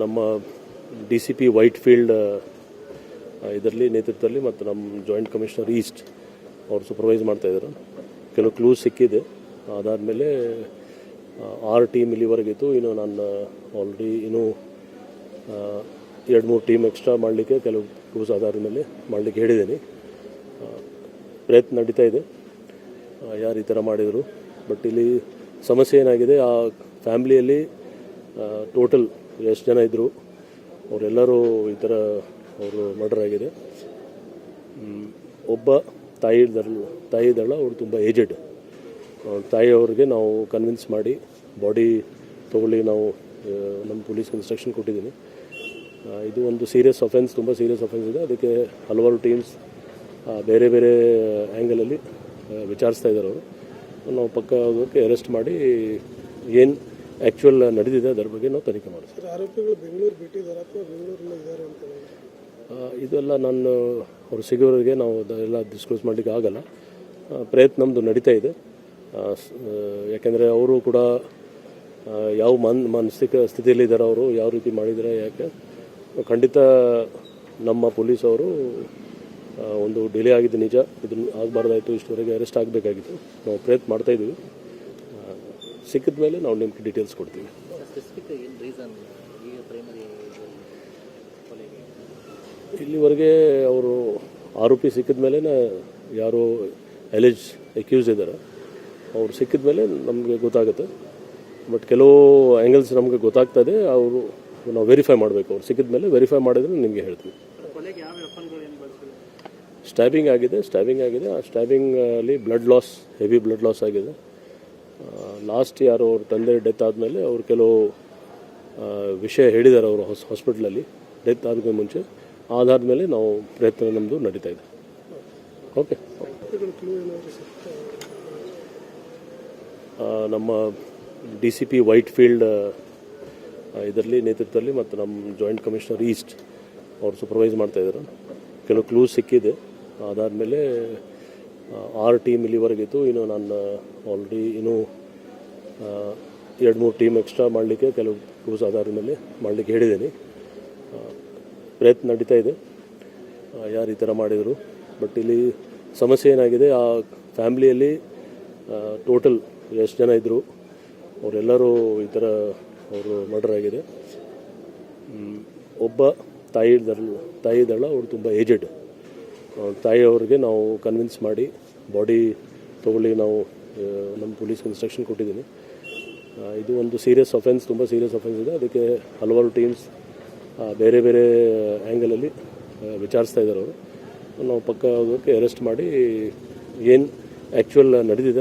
ನಮ್ಮ DCP white field ಇದರಲ್ಲಿ ನೇತೃತ್ವದಲ್ಲಿ ಮತ್ತು ನಮ್ಮ ಜಾಯಿಂಟ್ ಕಮಿಷನರ್ ಈಸ್ಟ್ ಅವರು ಸೂಪರ್ವೈಸ್ ಮಾಡ್ತಾಯಿದ್ರು. ಕೆಲವು ಕ್ಲೂಸ್ ಸಿಕ್ಕಿದೆ. ಅದಾದಮೇಲೆ 6 ಟೀಮ್ ಇಲ್ಲಿವರೆಗಿತ್ತು. ಇನ್ನು ನಾನು ಆಲ್ರೆಡಿ ಇನ್ನೂ 2-3 ಟೀಮ್ ಎಕ್ಸ್ಟ್ರಾ ಮಾಡಲಿಕ್ಕೆ ಕೆಲವು ಕ್ಲೂಸ್ ಆಧಾರದ ಮೇಲೆ ಮಾಡಲಿಕ್ಕೆ ಹೇಳಿದ್ದೀನಿ. ಪ್ರಯತ್ನ ನಡೀತಾ ಇದೆ ಯಾರು ಈ ಥರ ಮಾಡಿದರು. ಬಟ್ ಇಲ್ಲಿ ಸಮಸ್ಯೆ ಏನಾಗಿದೆ, ಆ ಫ್ಯಾಮ್ಲಿಯಲ್ಲಿ ಟೋಟಲ್ ಎಷ್ಟು ಜನ ಇದ್ದರು ಅವರೆಲ್ಲರೂ ಈ ಥರ ಅವರು ಮರ್ಡರ್ ಆಗಿದೆ. ಒಬ್ಬ ತಾಯಿ ಇದ್ದಾಳ, ಅವರು ತುಂಬ ಏಜೆಡ್. ತಾಯಿಯವ್ರಿಗೆ ನಾವು ಕನ್ವಿನ್ಸ್ ಮಾಡಿ ಬಾಡಿ ತೊಗೊಳ್ಳಿ ನಾವು ನಮ್ಮ ಪೊಲೀಸ್ಗೆ ಇನ್ಸ್ಟ್ರಕ್ಷನ್ ಕೊಟ್ಟಿದ್ದೀನಿ. ಇದು ಒಂದು ಸೀರಿಯಸ್ ಅಫೆನ್ಸ್, ತುಂಬ ಸೀರಿಯಸ್ ಅಫೆನ್ಸ್ ಇದೆ. ಅದಕ್ಕೆ ಹಲವಾರು ಟೀಮ್ಸ್ ಬೇರೆ ಬೇರೆ ಆ್ಯಂಗಲಲ್ಲಿ ವಿಚಾರಿಸ್ತಾ ಇದ್ದಾರೆ. ಅವರು ನಾವು ಪಕ್ಕ ಅದಕ್ಕೆ ಅರೆಸ್ಟ್ ಮಾಡಿ ಏನು ಆ್ಯಕ್ಚುಯಲ್ ನಡೆದಿದೆ ಅದರ ಬಗ್ಗೆ ನಾವು ತನಿಖೆ ಮಾಡ್ತೀವಿ. ಆರೋಪಿಗಳು ಬೆಂಗಳೂರು ಬಿಟ್ಟಿದ್ದಾರೆ ಅಥವಾ ಬೆಂಗಳೂರಲ್ಲಿ ಇದ್ದಾರೆ ಅಂತ ಇದೆಲ್ಲ ನಾನು ಅವರು ಸಿಗೋರಿಗೆ ನಾವು ಎಲ್ಲ ಡಿಸ್ಕ್ಲೋಸ್ ಮಾಡಲಿಕ್ಕೆ ಆಗಲ್ಲ. ಪ್ರಯತ್ನ ನಮ್ಮದು ನಡೀತಾ ಇದೆ. ಯಾಕೆಂದರೆ ಅವರು ಕೂಡ ಯಾವ ಮಾನಸಿಕ ಸ್ಥಿತಿಯಲ್ಲಿದ್ದಾರೆ, ಅವರು ಯಾವ ರೀತಿ ಮಾಡಿದ್ದಾರೆ, ಯಾಕೆ ಖಂಡಿತ ನಮ್ಮ ಪೊಲೀಸವರು ಒಂದು ಡಿಲೇ ಆಗಿದ್ದು ನಿಜ. ಇದನ್ನು ಆಗಬಾರ್ದಾಯಿತು, ಇಷ್ಟವರೆಗೆ ಅರೆಸ್ಟ್ ಆಗಬೇಕಾಗಿತ್ತು. ನಾವು ಪ್ರಯತ್ನ ಮಾಡ್ತಾಯಿದ್ದೀವಿ. ಸಿಕ್ಕಿದ ಮೇಲೆ ನಾವು ನಿಮ್ಗೆ ಡೀಟೇಲ್ಸ್ ಕೊಡ್ತೀವಿ. ಇಲ್ಲಿವರೆಗೆ ಅವರು ಆರೋಪಿ ಸಿಕ್ಕಿದ ಮೇಲೆ ಯಾರು ಅಕ್ಯೂಸ್ ಇದ್ದಾರೆ ಅವ್ರು ಸಿಕ್ಕಿದ ಮೇಲೆ ನಮಗೆ ಗೊತ್ತಾಗುತ್ತೆ. ಬಟ್ ಕೆಲವು ಆ್ಯಂಗಲ್ಸ್ ನಮಗೆ ಗೊತ್ತಾಗ್ತಾ ಇದೆ. ಅವರು ನಾವು ವೆರಿಫೈ ಮಾಡಬೇಕು. ಅವ್ರು ಸಿಕ್ಕಿದ ಮೇಲೆ ವೆರಿಫೈ ಮಾಡಿದ್ರೆ ನಿಮಗೆ ಹೇಳ್ತೀವಿ. ಸ್ಟ್ಯಾಬಿಂಗ್ ಆಗಿದೆ. ಆ ಸ್ಟ್ಯಾಬಿಂಗಲ್ಲಿ ಹೆವಿ ಬ್ಲಡ್ ಲಾಸ್ ಆಗಿದೆ. ಲಾಸ್ಟ್ ಯಾರು ಅವ್ರ ತಂದೆ ಡೆತ್ ಆದಮೇಲೆ ಅವ್ರು ಕೆಲವು ವಿಷಯ ಹೇಳಿದ್ದಾರೆ ಅವರು ಹಾಸ್ಪಿಟ್ಲಲ್ಲಿ ಡೆತ್ ಆಗೋದಕ್ಕೆ ಮುಂಚೆ. ಅದಾದಮೇಲೆ ನಾವು ಪ್ರಯತ್ನ ನಮ್ಮದು ನಡೀತಾ ಇದೆ. ಓಕೆ. ನಮ್ಮ DCP ವೈಟ್ ಫೀಲ್ಡ್ ಇದರಲ್ಲಿ ನೇತೃತ್ವದಲ್ಲಿ ಮತ್ತು ನಮ್ಮ ಜಾಯಿಂಟ್ ಕಮಿಷನರ್ ಈಸ್ಟ್ ಅವರು ಸೂಪರ್ವೈಸ್ ಮಾಡ್ತಾಯಿದ್ರು. ಕೆಲವು ಕ್ಲೂಸ್ ಸಿಕ್ಕಿದೆ. ಅದಾದಮೇಲೆ 6 ಟೀಮ್ ಇಲ್ಲಿವರೆಗಿತ್ತು. ಇನ್ನು ನಾನು ಆಲ್ರೆಡಿ ಇನ್ನೂ 2-3 ಟೀಮ್ ಎಕ್ಸ್ಟ್ರಾ ಮಾಡಲಿಕ್ಕೆ ಕೆಲವು ಕ್ಲೂಸ್ ಆಧಾರದ ಮೇಲೆ ಮಾಡಲಿಕ್ಕೆ ಹೇಳಿದ್ದೀನಿ. ಪ್ರಯತ್ನ ನಡೀತಾ ಇದೆ ಯಾರು ಈ ಥರ ಮಾಡಿದರು. ಬಟ್ ಇಲ್ಲಿ ಸಮಸ್ಯೆ ಏನಾಗಿದೆ, ಆ ಫ್ಯಾಮ್ಲಿಯಲ್ಲಿ ಟೋಟಲ್ ಎಷ್ಟು ಜನ ಇದ್ದರು ಅವರೆಲ್ಲರೂ ಈ ಥರ ಅವರು ಮರ್ಡರ್ ಆಗಿದೆ. ಒಬ್ಬ ತಾಯಿ ಇದ್ದಾಳ, ಅವರು ತುಂಬ ಏಜೆಡ್. ತಾಯಿಯವ್ರಿಗೆ ನಾವು ಕನ್ವಿನ್ಸ್ ಮಾಡಿ ಬಾಡಿ ತೊಗೊಳ್ಳಿ ನಾವು ನಮ್ಮ ಪೊಲೀಸ್ಗೆ ಇನ್ಸ್ಟ್ರಕ್ಷನ್ ಕೊಟ್ಟಿದ್ದೀನಿ. ಇದು ಒಂದು ಸೀರಿಯಸ್ ಅಫೆನ್ಸ್, ತುಂಬ ಸೀರಿಯಸ್ ಅಫೆನ್ಸ್ ಇದೆ. ಅದಕ್ಕೆ ಹಲವಾರು ಟೀಮ್ಸ್ ಬೇರೆ ಬೇರೆ ಆ್ಯಂಗಲಲ್ಲಿ ವಿಚಾರಿಸ್ತಾ ಇದ್ದಾರೆ. ಅವರು ನಾವು ಪಕ್ಕ ಅದಕ್ಕೆ ಅರೆಸ್ಟ್ ಮಾಡಿ ಏನು ಆ್ಯಕ್ಚುಯಲ್ ನಡೆದಿದೆ